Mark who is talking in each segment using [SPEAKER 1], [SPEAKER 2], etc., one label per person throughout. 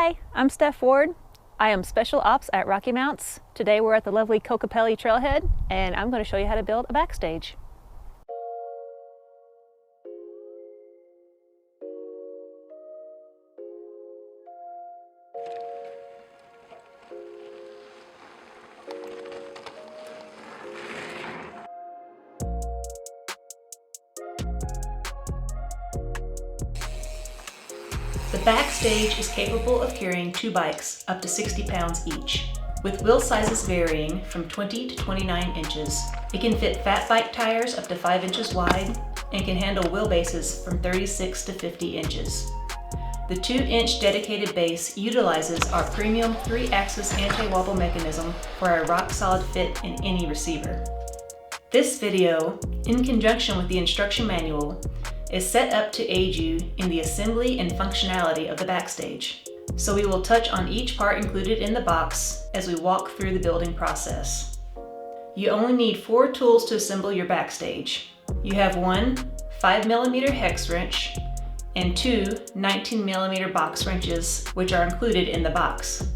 [SPEAKER 1] Hi, I'm Stef Ward. I am Special Ops at Rocky Mounts. Today we're at the lovely Kokopelli Trailhead and I'm going to show you how to build a backstage. The backstage is capable of carrying 2 bikes up to 60 pounds each, with wheel sizes varying from 20 to 29 inches. It can fit fat bike tires up to 5 inches wide and can handle wheelbases from 36 to 50 inches. The 2-inch dedicated base utilizes our premium 3-axis anti-wobble mechanism for a rock-solid fit in any receiver. This video, in conjunction with the instruction manual, is set up to aid you in the assembly and functionality of the backstage. So we will touch on each part included in the box as we walk through the building process. You only need 4 tools to assemble your backstage. You have one 5mm hex wrench and 2 19mm box wrenches, which are included in the box.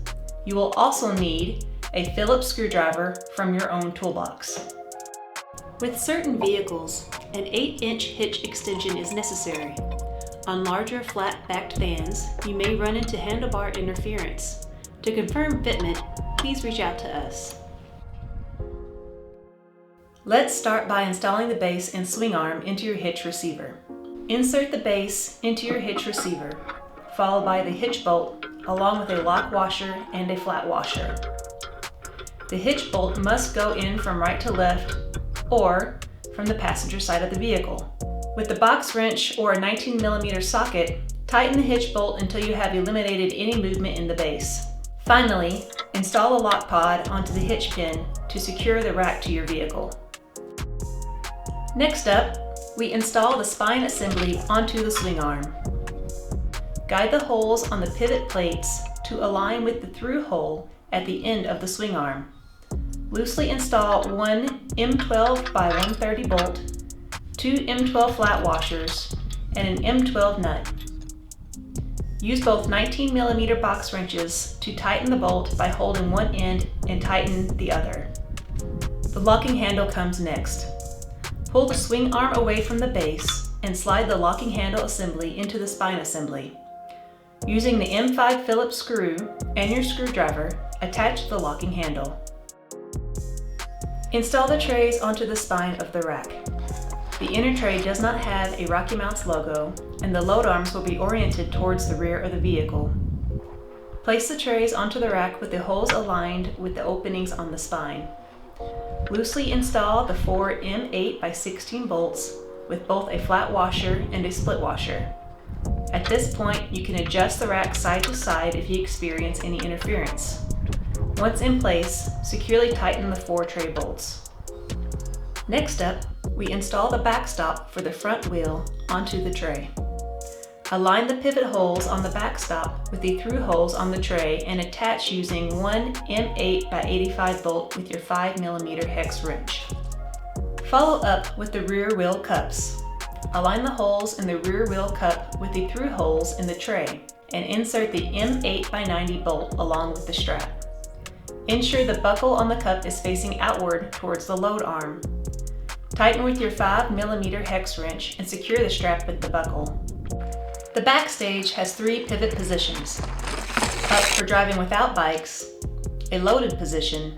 [SPEAKER 1] You will also need a Phillips screwdriver from your own toolbox. With certain vehicles, an 8-inch hitch extension is necessary. On larger flat-backed vans, you may run into handlebar interference. To confirm fitment, please reach out to us. Let's start by installing the base and swing arm into your hitch receiver. Insert the base into your hitch receiver, followed by the hitch bolt along with a lock washer and a flat washer. The hitch bolt must go in from right to left or from the passenger side of the vehicle. With the box wrench or a 19mm socket, tighten the hitch bolt until you have eliminated any movement in the base. Finally, install the lock pod onto the hitch pin to secure the rack to your vehicle. Next up, we install the spine assembly onto the swing arm. Guide the holes on the pivot plates to align with the through hole at the end of the swing arm. Loosely install one M12 by 130 bolt, 2 M12 flat washers, and an M12 nut. Use both 19mm box wrenches to tighten the bolt by holding one end and tighten the other. The locking handle comes next. Pull the swing arm away from the base and slide the locking handle assembly into the spine assembly. Using the M5 Phillips screw and your screwdriver, attach the locking handle. Install the trays onto the spine of the rack. The inner tray does not have a Rocky Mounts logo, and the load arms will be oriented towards the rear of the vehicle. Place the trays onto the rack with the holes aligned with the openings on the spine. Loosely install the 4 M8 by 16 bolts with both a flat washer and a split washer. At this point, you can adjust the rack side to side if you experience any interference. Once in place, securely tighten the 4 tray bolts. Next up, we install the backstop for the front wheel onto the tray. Align the pivot holes on the backstop with the through holes on the tray and attach using one M8 by 85 bolt with your 5mm hex wrench. Follow up with the rear wheel cups. Align the holes in the rear wheel cup with the through holes in the tray and insert the M8 by 90 bolt along with the strap. Ensure the buckle on the cup is facing outward towards the load arm. Tighten with your 5mm hex wrench and secure the strap with the buckle. The backstage has 3 pivot positions: up for driving without bikes, a loaded position,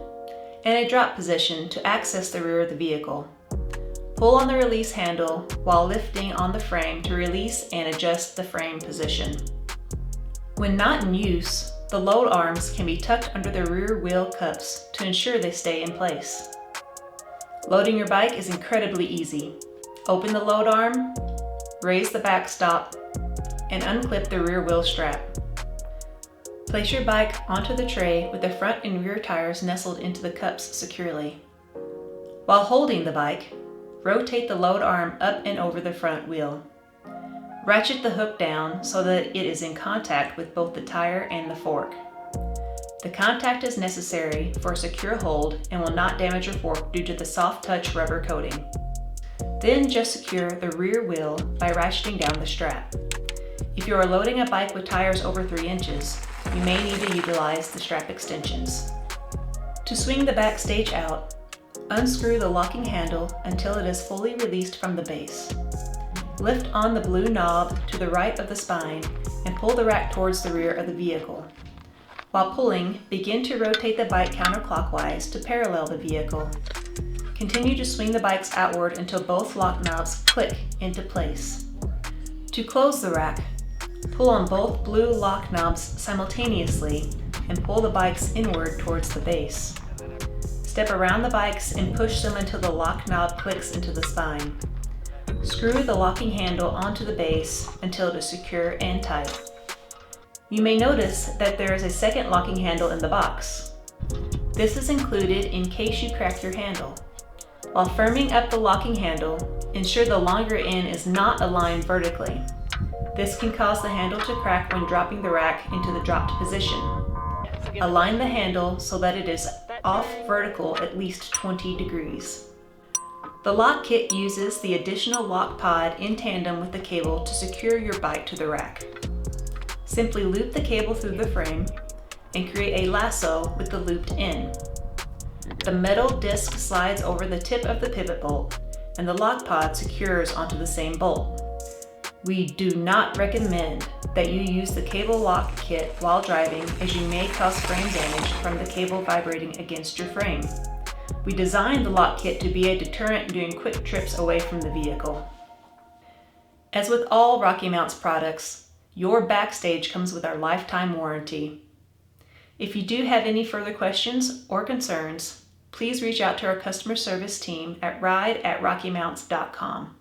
[SPEAKER 1] and a drop position to access the rear of the vehicle. Pull on the release handle while lifting on the frame to release and adjust the frame position. When not in use, the load arms can be tucked under the rear wheel cups to ensure they stay in place. Loading your bike is incredibly easy. Open the load arm, raise the backstop, and unclip the rear wheel strap. Place your bike onto the tray with the front and rear tires nestled into the cups securely. While holding the bike, rotate the load arm up and over the front wheel. Ratchet the hook down so that it is in contact with both the tire and the fork. The contact is necessary for a secure hold and will not damage your fork due to the soft touch rubber coating. Then just secure the rear wheel by ratcheting down the strap. If you are loading a bike with tires over 3 inches, you may need to utilize the strap extensions. To swing the BackStage out, unscrew the locking handle until it is fully released from the base. Lift on the blue knob to the right of the spine and pull the rack towards the rear of the vehicle. While pulling, begin to rotate the bike counterclockwise to parallel the vehicle. Continue to swing the bikes outward until both lock knobs click into place. To close the rack, pull on both blue lock knobs simultaneously and pull the bikes inward towards the base. Step around the bikes and push them until the lock knob clicks into the spine. Screw the locking handle onto the base until it is secure and tight. You may notice that there is a second locking handle in the box. This is included in case you crack your handle. While firming up the locking handle, ensure the longer end is not aligned vertically. This can cause the handle to crack when dropping the rack into the dropped position. Align the handle so that it is off vertical at least 20 degrees. The lock kit uses the additional lock pod in tandem with the cable to secure your bike to the rack. Simply loop the cable through the frame and create a lasso with the looped end. The metal disc slides over the tip of the pivot bolt and the lock pod secures onto the same bolt. We do not recommend that you use the cable lock kit while driving, as you may cause frame damage from the cable vibrating against your frame. We designed the lock kit to be a deterrent during quick trips away from the vehicle. As with all Rocky Mounts products, your BackStage comes with our lifetime warranty. If you do have any further questions or concerns, please reach out to our customer service team at ride@rockymounts.com.